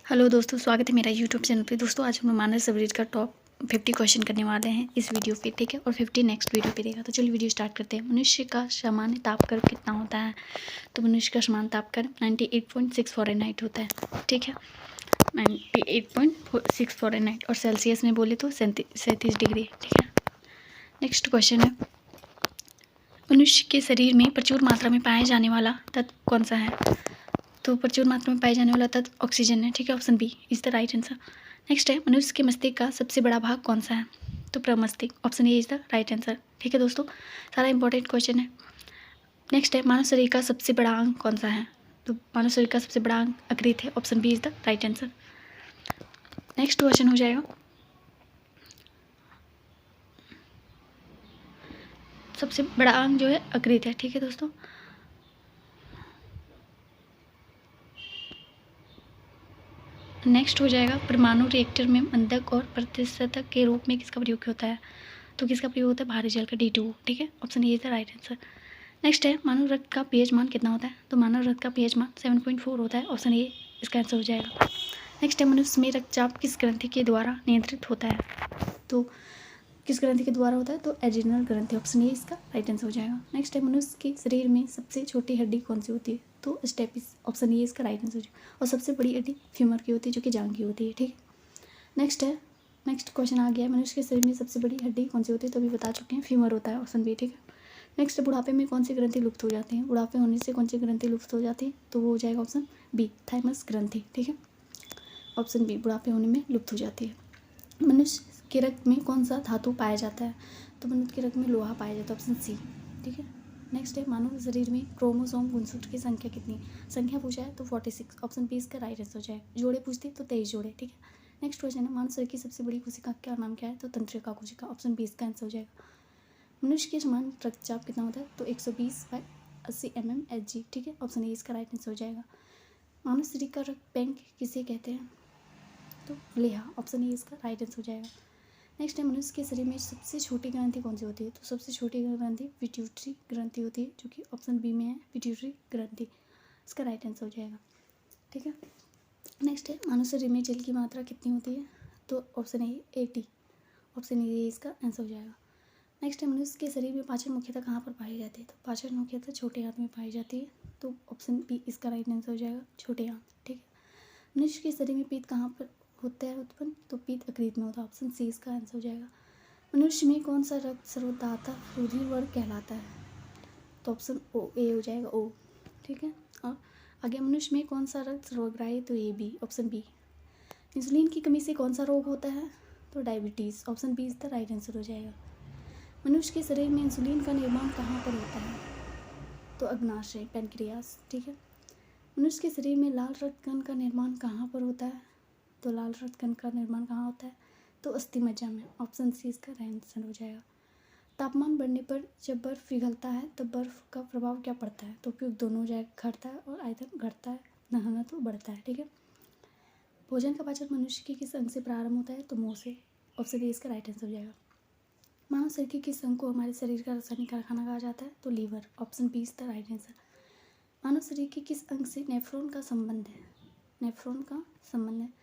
Hello दोस्तों, स्वागत है मेरा यूट्यूब चैनल पे। दोस्तों आज हम लोग मानव सब्जेक्ट का टॉप 50 क्वेश्चन करने वाले हैं इस वीडियो पे, ठीक है, और 50 नेक्स्ट वीडियो पे देगा। तो चलिए वीडियो स्टार्ट करते हैं। मनुष्य का सामान्य तापक्रम कितना होता है? तो मनुष्य का सामान्य तापक्रम 98.6 फ़ारेनहाइट होता है, ठीक है, 98.6 फ़ारेनहाइट, और सेल्सियस में बोले तो 37 डिग्री, ठीक है। नेक्स्ट क्वेश्चन है, मनुष्य के शरीर में प्रचुर मात्रा में पाया जाने वाला तत्व कौन सा है? तो प्रचुर मात्रा में पाए जाने वाला तत्व ऑक्सीजन है, ठीक है, option B is the right answer. Next है, मनुष्य के मस्तिष्क का सबसे बड़ा भाग कौन सा है? तो प्रमस्तिष्क, option A is the right answer, ठीक है दोस्तों, सारा इंपॉर्टेंट क्वेश्चन है। नेक्स्ट है, मानव शरीर का सबसे बड़ा अंग कौन सा है? तो मानव शरीर का सबसे बड़ा अंग यकृत है, option B is the right answer. Next question हो जाएगा, सबसे बड़ा अंग जो है यकृत है, ठीक है दोस्तों। नेक्स्ट हो जाएगा, परमाणु रिएक्टर में मंदक और प्रतिशतक के रूप में किसका प्रयोग होता है? तो किसका प्रयोग होता है? भारी जल का, D2, ठीक है, option A is the right answer. Next है, मानव रक्त का पीएच मान कितना होता है? तो मानव रक्त का पीएच मान 7.4 होता है, ऑप्शन ए इसका आंसर हो जाएगा। नेक्स्ट है, मनुष्य में रक्तचाप किस ग्रंथि के द्वारा नियंत्रित होता है? तो किस ग्रंथि के द्वारा होता है? तो एड्रिनल ग्रंथि, ऑप्शन ए इसका राइट आंसर हो जाएगा। नेक्स्ट है, मनुष्य के शरीर में सबसे छोटी हड्डी कौन सी होती है? तो स्टेपिस, ऑप्शन ए इसका राइट आंसर हो जाएगा। और सबसे बड़ी हड्डी फीमर की होती है, जो कि जांघ की होती है, ठीक है। नेक्स्ट है, नेक्स्ट क्वेश्चन आ गया है, मनुष्य के शरीर में सबसे बड़ी हड्डी कौन सी होती है? तो अभी बता चुके हैं, फीमर होता है, ऑप्शन बी, ठीक है। नेक्स्ट, बुढ़ापे में कौन सी ग्रंथि लुप्त हो जाती है? बुढ़ापे होने से कौन सी ग्रंथि लुप्त हो जाती है? तो वो हो जाएगा ऑप्शन बी, थाइमस ग्रंथि, ठीक है, ऑप्शन बी बुढ़ापे होने में लुप्त हो जाती है। मनुष्य के रक्त में कौन सा धातु पाया जाता है? तो मनुष्य के रक्त में लोहा पाया जाता है, ऑप्शन सी, ठीक है। नेक्स्ट है, मानव शरीर में क्रोमोसोम गुणसूत्र की संख्या कितनी? संख्या पूछा है तो 46, ऑप्शन बी इसका राइट आंसर हो जाएगा। जोड़े पूछती तो 23 जोड़े, ठीक है। नेक्स्ट क्वेश्चन है, मानव शरीर की सबसे बड़ी कोशिका का नाम क्या है? तो तंत्रिका कोशिका, ऑप्शन बी इसका आंसर हो जाएगा। मनुष्य के समान रक्तचाप कितना होता है? तो 120/80 mmHg, ठीक है, ऑप्शन ए इसका राइट आंसर हो जाएगा। मानव शरीर का रक्त बैंक किसे कहते हैं? तो प्लीहा, ऑप्शन ए इसका राइट आंसर हो जाएगा। नेक्स्ट है, मनुष्य के शरीर में सबसे छोटी ग्रंथि कौन सी होती है? तो सबसे छोटी ग्रंथि पिट्यूटरी ग्रंथि होती है, जो कि ऑप्शन बी में है, पिट्यूटरी ग्रंथि, इसका राइट आंसर हो जाएगा, ठीक है। नेक्स्ट है, मानव शरीर में जल की मात्रा कितनी होती है? तो ऑप्शन ए 80, ऑप्शन ए इसका आंसर हो जाएगा। नेक्स्ट है, मनुष्य के शरीर में पाचन मुख्यतः कहाँ पर पाई जाती है? तो पाचन मुख्यतः छोटे आंत में पाई जाती है, तो ऑप्शन बी इसका राइट आंसर हो जाएगा, छोटे आंत, ठीक है। मनुष्य के शरीर में पीत कहाँ पर होता है उत्पन्न? तो पीत यकृत में होता है, ऑप्शन सी इसका आंसर हो जाएगा। मनुष्य में कौन सा रक्त सर्वदाता रुधिर वर्ग कहलाता है? तो ऑप्शन ओ ए हो जाएगा, ओ, ठीक है। और आगे, मनुष्य में कौन सा रक्त सर्वग्राही? तो A B, option B. Insulin की कमी से कौन सा रोग होता है? तो diabetes, option B is the right answer हो जाएगा। मनुष्य के शरीर में इंसुलिन का निर्माण कहाँ पर होता है? तो अग्नाशय, पैनक्रियास, ठीक है। मनुष्य के शरीर में लाल रक्त कण का निर्माण कहाँ पर होता है? तो लाल रक्त कण का निर्माण कहाँ होता है? तो अस्थिमज्जा में, ऑप्शन सी इसका राइट आंसर हो जाएगा। तापमान बढ़ने पर जब बर्फ पिघलता है तब बर्फ का प्रभाव क्या पड़ता है? तो उपयुक्त दोनों हो जाएगा, घटता है और आयतन घटता है, घनत्व बढ़ता है, ठीक है। भोजन का पाचन मनुष्य के किस अंग से प्रारंभ होता है? तो मुंह से, ऑप्शन ए इसका राइट आंसर हो जाएगा। मानव शरीर के किस अंग को हमारे शरीर का रासायनिक कारखाना कहा जाता है? तो liver, option B is the right answer. मानव शरीर के किस अंग से नेफ्रॉन का संबंध है? नेफ्रॉन का संबंध है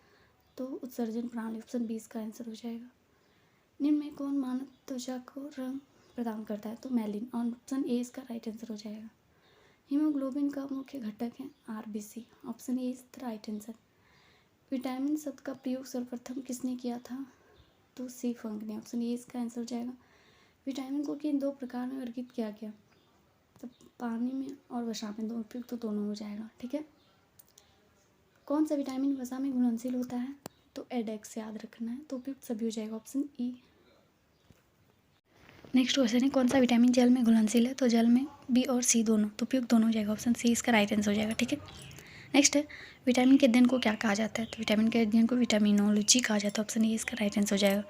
तो उत्सर्जन प्रणाली, ऑप्शन बी इसका आंसर हो जाएगा। निम्न में कौन मानव त्वचा को रंग प्रदान करता है? तो मैलिन, ऑप्शन ए इसका राइट आंसर हो जाएगा। हीमोग्लोबिन का मुख्य घटक है RBC, option A is the right answer. Vitamin शब्द का प्रयोग सर्वप्रथम किसने किया था? तो सी फंक ने, ऑप्शन ए इसका आंसर हो जाएगा। विटामिन को किन दो प्रकार में वर्गीकृत किया गया? तो पानी में और वसा में, दो उपयुक्त तो दोनों हो जाएगा, ठीक है। कौन सा विटामिन वसा में घुलनशील होता है? तो एडेक्स, याद रखना है, तो उपयुक्त सभी हो जाएगा, ऑप्शन ई। नेक्स्ट क्वेश्चन है, कौन सा विटामिन जल में घुलनशील है? तो जल में बी और सी दोनों, तो उपयुक्त दोनों हो जाएगा, ऑप्शन सी इसका राइट आंसर हो जाएगा, ठीक है। नेक्स्ट है, विटामिन के अध्ययन को क्या कहा जाता है? तो विटामिन के अध्ययन को विटामिनोलॉजी कहा जाता है, ऑप्शन ए इसका राइट आंसर हो जाएगा।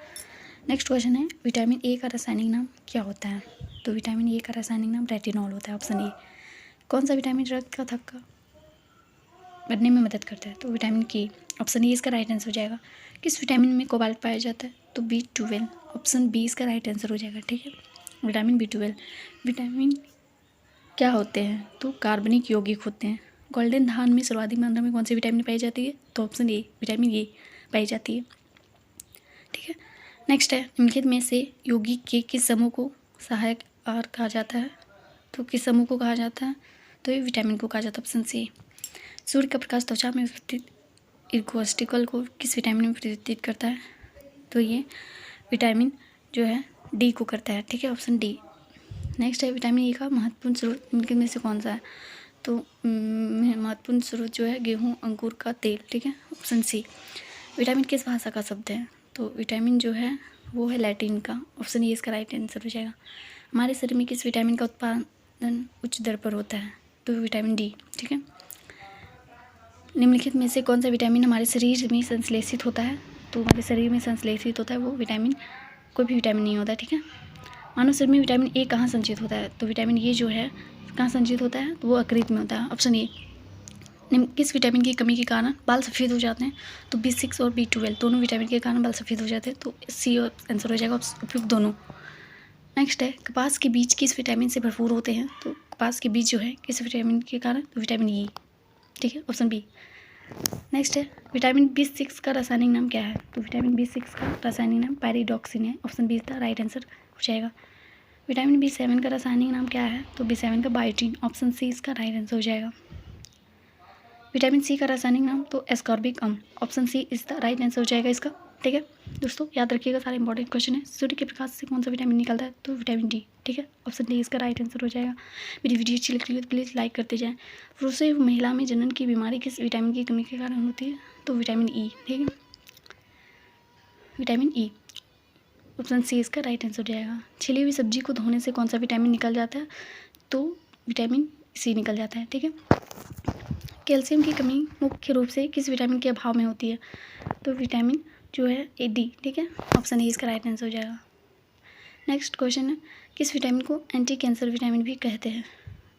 नेक्स्ट क्वेश्चन है, विटामिन ए का रासायनिक नाम क्या होता है? तो विटामिन ए का रासायनिक नाम रेटिनॉल होता है, ऑप्शन ए। कौन सा विटामिन रक्त का थक्का बढ़ने में मदद करता है? तो विटामिन के, ऑप्शन ए इसका राइट आंसर हो जाएगा। किस विटामिन में कोबाल्ट पाया जाता है? तो B12, ऑप्शन बी इसका राइट आंसर हो जाएगा, ठीक है, विटामिन B12। विटामिन क्या होते हैं? तो कार्बनिक यौगिक होते हैं, गोल्डन धान में सर्वाधिक मात्रा में कौन सी विटामिन पाई जाती है? तो ऑप्शन ए विटामिन ए पाई जाती है। ठीक है, नेक्स्ट है निम्नलिखित में से यौगिक के किस समूह को सहायक आहार कहा जाता है? तो किस समूह को कहा जाता है? तो ये विटामिन को कहा जाता है, ऑप्शन सी। सूर्य का प्रकाश त्वचा में स्थित इर्कोस्टिकल को किस विटामिन में परिवर्तित करता है? तो ये विटामिन जो है डी को करता है। ठीक है, ऑप्शन डी। नेक्स्ट है विटामिन ई का महत्वपूर्ण स्रोत निम्नलिखित में से कौन सा है? तो महत्वपूर्ण स्रोत जो है गेहूँ अंकुर का तेल। ठीक है, ऑप्शन सी। विटामिन किस भाषा का शब्द है? तो विटामिन जो है वो है लैटिन का, ऑप्शन ए इसका राइट आंसर हो जाएगा। हमारे शरीर में किस विटामिन का उत्पादन उच्च दर पर होता है? तो विटामिन डी। ठीक है, निम्नलिखित में से कौन सा विटामिन हमारे शरीर में संश्लेषित होता है? तो हमारे शरीर में संश्लेषित होता है वो विटामिन कोई भी विटामिन नहीं होता है। ठीक है, मानव शरीर में विटामिन ए कहाँ संचित होता है? तो विटामिन ए जो है कहाँ संचित होता है? तो वो यकृत में होता है, ऑप्शन ए। किस विटामिन की कमी के कारण बाल सफ़ेद हो जाते हैं? तो B6 और B12 दोनों विटामिन के कारण बाल सफ़ेद हो जाते हैं, तो सी आंसर हो जाएगा, उपयुक्त दोनों। नेक्स्ट है कपास के बीज किस विटामिन से भरपूर होते हैं? तो कपास के बीज जो है किस विटामिन के कारण? तो विटामिन ई। ठीक है, ऑप्शन बी। नेक्स्ट है विटामिन B6 का रासायनिक नाम क्या है? तो विटामिन B6 का रासायनिक नाम पायरिडॉक्सिन है, ऑप्शन बी इसका राइट आंसर हो जाएगा। विटामिन B7 का रासायनिक नाम क्या है? तो B7 का बायोटीन, ऑप्शन सी इसका राइट आंसर हो जाएगा। विटामिन सी का रासायनिक नाम तो एस्कॉर्बिक अम्ल, option C is the right answer हो जाएगा इसका। ठीक है दोस्तों, याद रखिएगा सारे इंपॉर्टेंट क्वेश्चन है। सूर्य के प्रकाश से कौन सा विटामिन निकलता है? तो विटामिन डी। ठीक है, ऑप्शन डी इसका राइट आंसर हो जाएगा। मेरी वीडियो अच्छी लगती है तो प्लीज़ लाइक करते जाएँ। पुरुषों एवं महिला में जनन की बीमारी किस विटामिन की कमी के कारण होती है? तो विटामिन ई। ठीक है, विटामिन ई, ऑप्शन सी इसका राइट आंसर हो जाएगा। छिली हुई सब्जी को धोने से कौन सा विटामिन निकल जाता है? तो विटामिन सी निकल जाता है। ठीक है, कैल्शियम की कमी मुख्य रूप से किस विटामिन के अभाव में होती है? तो विटामिन जो है ए डी। ठीक है, ऑप्शन ए इसका राइट आंसर हो जाएगा। नेक्स्ट क्वेश्चन है किस विटामिन को एंटी कैंसर विटामिन भी कहते हैं?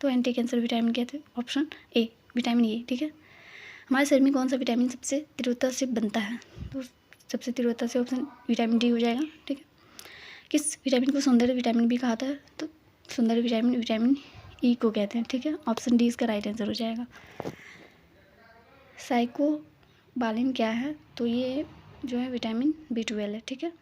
तो एंटी कैंसर विटामिन कहते हैं, ऑप्शन ए विटामिन ए। ठीक है, हमारे शरीर में कौन सा विटामिन सबसे तीव्रता से बनता है? तो सबसे तीव्रता से ऑप्शन विटामिन डी हो जाएगा। ठीक है, किस विटामिन को सौंदर्य विटामिन भी कहा था? तो सौंदर्य विटामिन विटामिन ई को कहते हैं। ठीक है, ऑप्शन डी इसका राइट आंसर हो जाएगा। साइकोबालिन क्या है? तो ये जो है विटामिन B12 है। ठीक है।